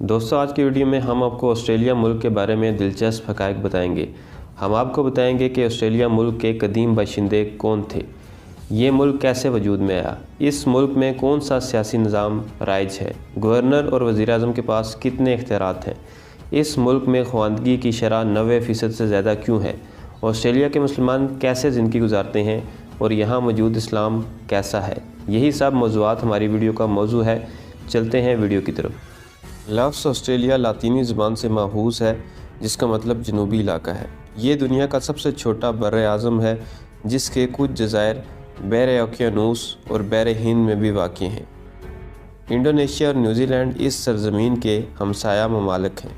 دوستوں آج کی ویڈیو میں ہم آپ کو آسٹریلیا ملک کے بارے میں دلچسپ حقائق بتائیں گے۔ ہم آپ کو بتائیں گے کہ آسٹریلیا ملک کے قدیم باشندے کون تھے، یہ ملک کیسے وجود میں آیا، اس ملک میں کون سا سیاسی نظام رائج ہے، گورنر اور وزیر اعظم کے پاس کتنے اختیارات ہیں، اس ملک میں خواندگی کی شرح 90% سے زیادہ کیوں ہے، آسٹریلیا کے مسلمان کیسے زندگی گزارتے ہیں اور یہاں موجود اسلام کیسا ہے۔ یہی سب موضوعات ہماری ویڈیو کا موضوع ہے۔ چلتے ہیں ویڈیو کی طرف۔ لفظ آسٹریلیا لاطینی زبان سے ماخوذ ہے جس کا مطلب جنوبی علاقہ ہے۔ یہ دنیا کا سب سے چھوٹا بر اعظم ہے جس کے کچھ جزائر بحر اوقیانوس اور بحر ہند میں بھی واقع ہیں۔ انڈونیشیا اور نیوزی لینڈ اس سرزمین کے ہمسایہ ممالک ہیں۔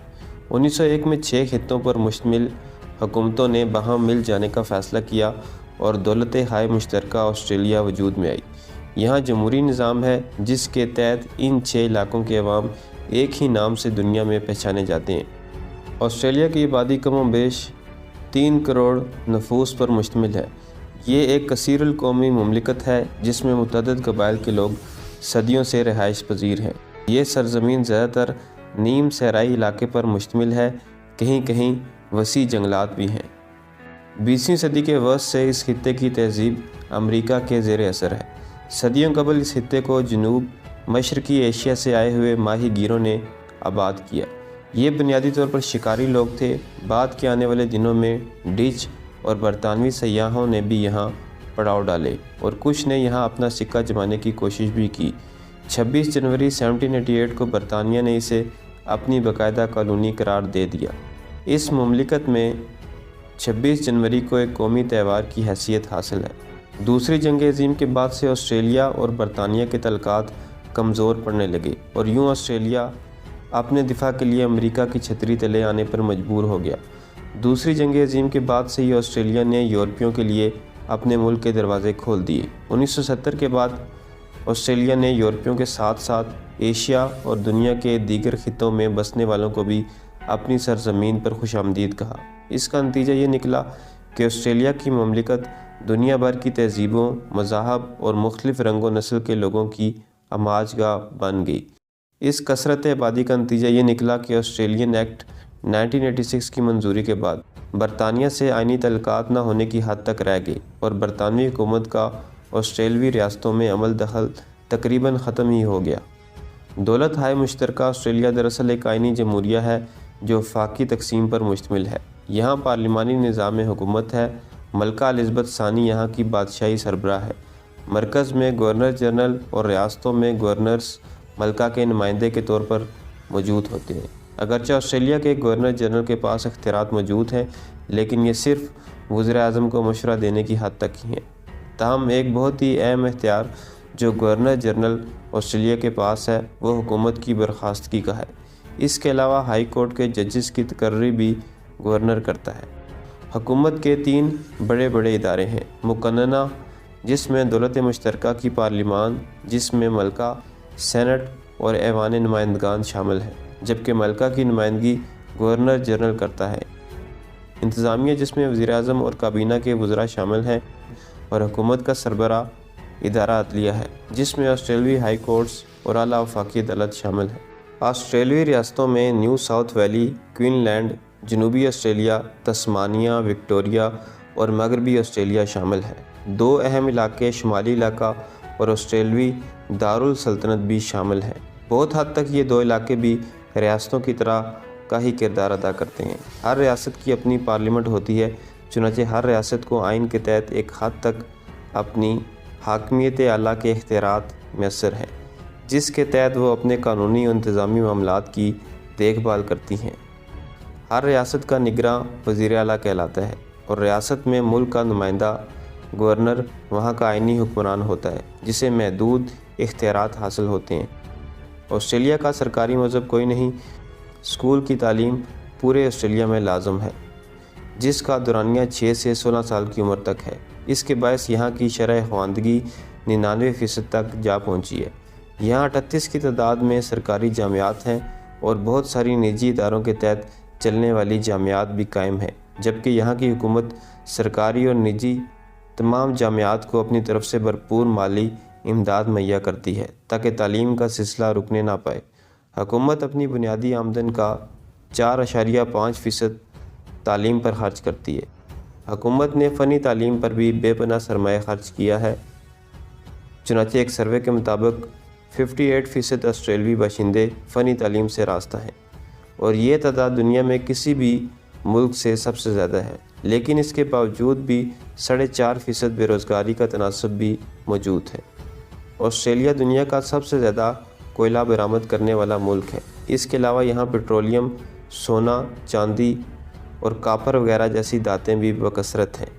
1901 میں 6 خطوں پر مشتمل حکومتوں نے باہم مل جانے کا فیصلہ کیا اور دولت ہائے مشترکہ آسٹریلیا وجود میں آئی۔ یہاں جمہوری نظام ہے جس کے تحت ان 6 علاقوں کے عوام ایک ہی نام سے دنیا میں پہچانے جاتے ہیں۔ آسٹریلیا کی آبادی کم و بیش 3 کروڑ نفوس پر مشتمل ہے۔ یہ ایک کثیر القومی مملکت ہے جس میں متعدد قبائل کے لوگ صدیوں سے رہائش پذیر ہیں۔ یہ سرزمین زیادہ تر نیم صحرائی علاقے پر مشتمل ہے، کہیں کہیں وسیع جنگلات بھی ہیں۔ 20ویں صدی کے وسط سے اس خطے کی تہذیب امریکہ کے زیر اثر ہے۔ صدیوں قبل اس خطے کو جنوب مشرقی ایشیا سے آئے ہوئے ماہی گیروں نے آباد کیا۔ یہ بنیادی طور پر شکاری لوگ تھے۔ بعد کے آنے والے دنوں میں ڈچ اور برطانوی سیاحوں نے بھی یہاں پڑاؤ ڈالے اور کچھ نے یہاں اپنا سکہ جمانے کی کوشش بھی کی۔ 26 جنوری 1788 کو برطانیہ نے اسے اپنی باقاعدہ کالونی قرار دے دیا۔ اس مملکت میں 26 جنوری کو ایک قومی تہوار کی حیثیت حاصل ہے۔ دوسری جنگ عظیم کے بعد سے آسٹریلیا اور برطانیہ کے تعلقات کمزور پڑنے لگے اور یوں آسٹریلیا اپنے دفاع کے لیے امریکہ کی چھتری تلے آنے پر مجبور ہو گیا۔ دوسری جنگ عظیم کے بعد سے ہی آسٹریلیا نے یورپیوں کے لیے اپنے ملک کے دروازے کھول دیے۔ 1970 کے بعد آسٹریلیا نے یورپیوں کے ساتھ ساتھ ایشیا اور دنیا کے دیگر خطوں میں بسنے والوں کو بھی اپنی سرزمین پر خوش آمدید کہا۔ اس کا نتیجہ یہ نکلا کہ آسٹریلیا کی مملکت دنیا بھر کی تہذیبوں، مذاہب اور مختلف رنگ و نسل کے لوگوں کی اماج گاہ بن گئی۔ اس کثرت آبادی کا نتیجہ یہ نکلا کہ آسٹریلین ایکٹ 1986 کی منظوری کے بعد برطانیہ سے آئینی تعلقات نہ ہونے کی حد تک رہ گئے اور برطانوی حکومت کا آسٹریلوی ریاستوں میں عمل دخل تقریباً ختم ہی ہو گیا۔ دولت ہائے مشترکہ آسٹریلیا دراصل ایک آئینی جمہوریہ ہے جو وفاقی تقسیم پر مشتمل ہے۔ یہاں پارلیمانی نظام حکومت ہے۔ ملکہ الزبتھ ثانی یہاں کی بادشاہی سربراہ ہے۔ مرکز میں گورنر جنرل اور ریاستوں میں گورنرز ملکہ کے نمائندے کے طور پر موجود ہوتے ہیں۔ اگرچہ آسٹریلیا کے گورنر جنرل کے پاس اختیارات موجود ہیں لیکن یہ صرف وزیر اعظم کو مشورہ دینے کی حد تک ہی ہیں۔ تاہم ایک بہت ہی اہم اختیار جو گورنر جنرل آسٹریلیا کے پاس ہے وہ حکومت کی برخاستگی کا ہے۔ اس کے علاوہ ہائی کورٹ کے ججز کی تقرری بھی گورنر کرتا ہے۔ حکومت کے 3 بڑے بڑے ادارے ہیں: مقننہ جس میں دولت مشترکہ کی پارلیمان، جس میں ملکہ، سینٹ اور ایوان نمائندگان شامل ہیں، جبکہ ملکہ کی نمائندگی گورنر جنرل کرتا ہے۔ انتظامیہ جس میں وزیر اعظم اور کابینہ کے وزراء شامل ہیں، اور حکومت کا سربراہ ادارہ عدلیہ ہے جس میں آسٹریلوی ہائی کورٹس اور اعلیٰ وفاقی عدالت شامل ہے۔ آسٹریلوی ریاستوں میں New South Wales, Queensland, جنوبی آسٹریلیا، تسمانیہ، وکٹوریہ اور مغربی آسٹریلیا شامل ہیں۔ 2 اہم علاقے شمالی علاقہ اور آسٹریلوی دارالسلطنت بھی شامل ہیں۔ بہت حد تک یہ 2 علاقے بھی ریاستوں کی طرح کا ہی کردار ادا کرتے ہیں۔ ہر ریاست کی اپنی پارلیمنٹ ہوتی ہے، چنانچہ ہر ریاست کو آئین کے تحت ایک حد تک اپنی حاکمیت اعلیٰ کے اختیارات میسر ہیں جس کے تحت وہ اپنے قانونی اور انتظامی معاملات کی دیکھ بھال کرتی ہیں۔ ہر ریاست کا نگراں وزیر اعلیٰ کہلاتا ہے اور ریاست میں ملک کا نمائندہ گورنر وہاں کا آئینی حکمران ہوتا ہے جسے محدود اختیارات حاصل ہوتے ہیں۔ آسٹریلیا کا سرکاری مذہب کوئی نہیں۔ اسکول کی تعلیم پورے آسٹریلیا میں لازم ہے جس کا دورانیہ 6 سے 16 سال کی عمر تک ہے۔ اس کے باعث یہاں کی شرح خواندگی 99% تک جا پہنچی ہے۔ یہاں 38 کی تعداد میں سرکاری جامعات ہیں اور بہت ساری نجی اداروں کے تحت چلنے والی جامعات بھی قائم ہیں، جبکہ یہاں کی حکومت سرکاری اور نجی تمام جامعات کو اپنی طرف سے بھرپور مالی امداد مہیا کرتی ہے تاکہ تعلیم کا سلسلہ رکنے نہ پائے۔ حکومت اپنی بنیادی آمدن کا 4.5% تعلیم پر خرچ کرتی ہے۔ حکومت نے فنی تعلیم پر بھی بے پناہ سرمایہ خرچ کیا ہے۔ چنانچہ ایک سروے کے مطابق 58% آسٹریلوی باشندے فنی تعلیم سے راستہ ہیں، اور یہ تعداد دنیا میں کسی بھی ملک سے سب سے زیادہ ہے۔ لیکن اس کے باوجود بھی 4.5% بے روزگاری کا تناسب بھی موجود ہے۔ آسٹریلیا دنیا کا سب سے زیادہ کوئلہ برآمد کرنے والا ملک ہے۔ اس کے علاوہ یہاں پیٹرولیم، سونا، چاندی اور کاپر وغیرہ جیسی دھاتیں بھی بکثرت ہیں۔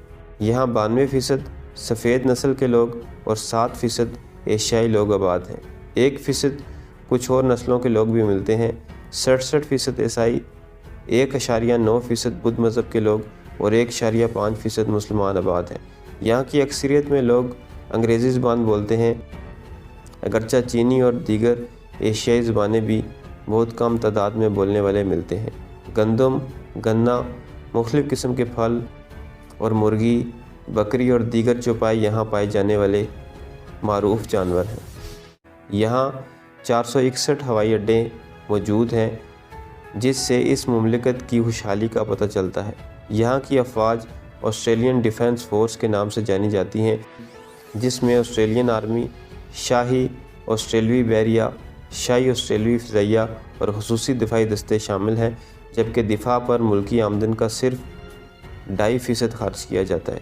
یہاں 92% سفید نسل کے لوگ اور 7% ایشیائی لوگ آباد ہیں۔ 1% کچھ اور نسلوں کے لوگ بھی ملتے ہیں۔ 67% عیسائی، 1.9% بدھ مذہب کے لوگ اور 1.5% مسلمان آباد ہیں۔ یہاں کی اکثریت میں لوگ انگریزی زبان بولتے ہیں، اگرچہ چینی اور دیگر ایشیائی زبانیں بھی بہت کم تعداد میں بولنے والے ملتے ہیں۔ گندم، گنا، مختلف قسم کے پھل اور مرغی، بکری اور دیگر چوپائے یہاں پائے جانے والے معروف جانور ہیں۔ یہاں 461 ہوائی اڈے موجود ہیں، جس سے اس مملکت کی خوشحالی کا پتہ چلتا ہے۔ یہاں کی افواج آسٹریلین ڈیفنس فورس کے نام سے جانی جاتی ہیں، جس میں آسٹریلین آرمی، شاہی آسٹریلوی بحریہ، شاہی آسٹریلوی فضائیہ اور خصوصی دفاعی دستے شامل ہیں، جبکہ دفاع پر ملکی آمدن کا صرف 2.5% خرچ کیا جاتا ہے۔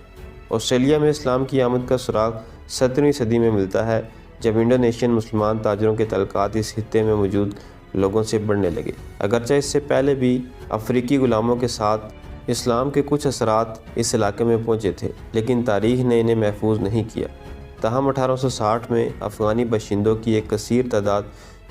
آسٹریلیا میں اسلام کی آمد کا سراغ 17ویں صدی میں ملتا ہے، جب انڈونیشین مسلمان تاجروں کے تعلقات اس خطے میں موجود لوگوں سے بڑھنے لگے۔ اگرچہ اس سے پہلے بھی افریقی غلاموں کے ساتھ اسلام کے کچھ اثرات اس علاقے میں پہنچے تھے، لیکن تاریخ نے انہیں محفوظ نہیں کیا۔ تاہم 1860 میں افغانی باشندوں کی ایک کثیر تعداد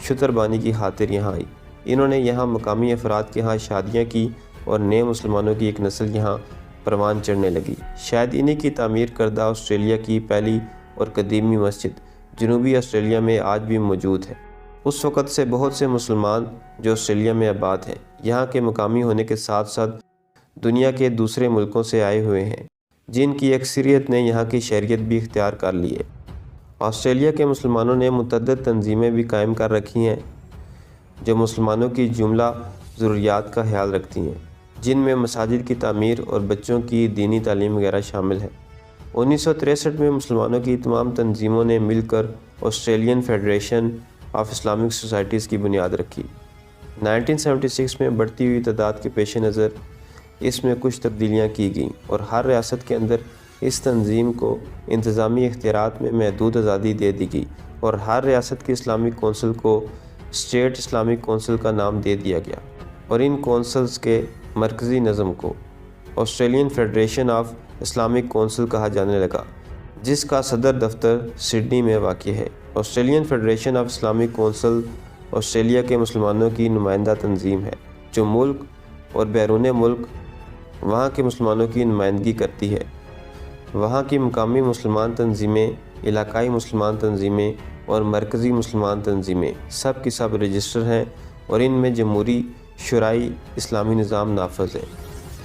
شتربانی کی خاطر یہاں آئی۔ انہوں نے یہاں مقامی افراد کے ہاں شادیاں کی اور نئے مسلمانوں کی ایک نسل یہاں پروان چڑھنے لگی۔ شاید انہی کی تعمیر کردہ آسٹریلیا کی پہلی اور قدیمی مسجد جنوبی آسٹریلیا میں آج بھی موجود ہے۔ اس وقت سے بہت سے مسلمان جو آسٹریلیا میں آباد ہیں، یہاں کے مقامی ہونے کے ساتھ ساتھ دنیا کے دوسرے ملکوں سے آئے ہوئے ہیں، جن کی اکثریت نے یہاں کی شہریت بھی اختیار کر لی ہے۔ آسٹریلیا کے مسلمانوں نے متعدد تنظیمیں بھی قائم کر رکھی ہیں، جو مسلمانوں کی جملہ ضروریات کا خیال رکھتی ہیں، جن میں مساجد کی تعمیر اور بچوں کی دینی تعلیم وغیرہ شامل ہے۔ 1963 میں مسلمانوں کی تمام تنظیموں نے مل کر Australian federation of Islamic societies کی بنیاد رکھی۔ 1976 میں بڑھتی ہوئی تعداد کے پیش نظر اس میں کچھ تبدیلیاں کی گئیں، اور ہر ریاست کے اندر اس تنظیم کو انتظامی اختیارات میں محدود آزادی دے دی گئی، اور ہر ریاست کی اسلامک کونسل کو اسٹیٹ اسلامک کونسل کا نام دے دیا گیا، اور ان کونسلز کے مرکزی نظم کو Australian federation of Islamic council کہا جانے لگا، جس کا صدر دفتر سڈنی میں واقع ہے۔ Australian federation of Islamic council Australia کے مسلمانوں کی نمائندہ تنظیم ہے، جو ملک اور بیرون ملک وہاں کے مسلمانوں کی نمائندگی کرتی ہے۔ وہاں کی مقامی مسلمان تنظیمیں، علاقائی مسلمان تنظیمیں اور مرکزی مسلمان تنظیمیں سب کی سب رجسٹر ہیں، اور ان میں جمہوری شرعی اسلامی نظام نافذ ہے۔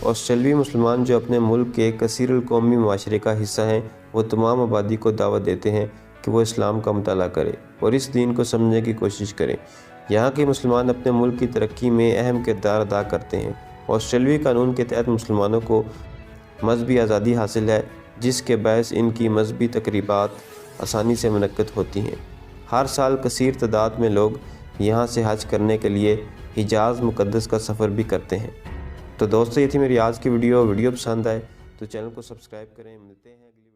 آسٹریلوی مسلمان جو اپنے ملک کے کثیر القومی معاشرے کا حصہ ہیں، وہ تمام آبادی کو دعوت دیتے ہیں کہ وہ اسلام کا مطالعہ کرے اور اس دین کو سمجھنے کی کوشش کریں۔ یہاں کے مسلمان اپنے ملک کی ترقی میں اہم کردار ادا کرتے ہیں۔ آسٹریلوی قانون کے تحت مسلمانوں کو مذہبی آزادی حاصل ہے، جس کے باعث ان کی مذہبی تقریبات آسانی سے منعقد ہوتی ہیں۔ ہر سال کثیر تعداد میں لوگ یہاں سے حج کرنے کے لیے حجاز مقدس کا سفر بھی کرتے ہیں۔ تو دوستو، یہ تھی میری آج کی ویڈیو پسند آئے تو چینل کو سبسکرائب کریں۔ ملتے ہیں اگلی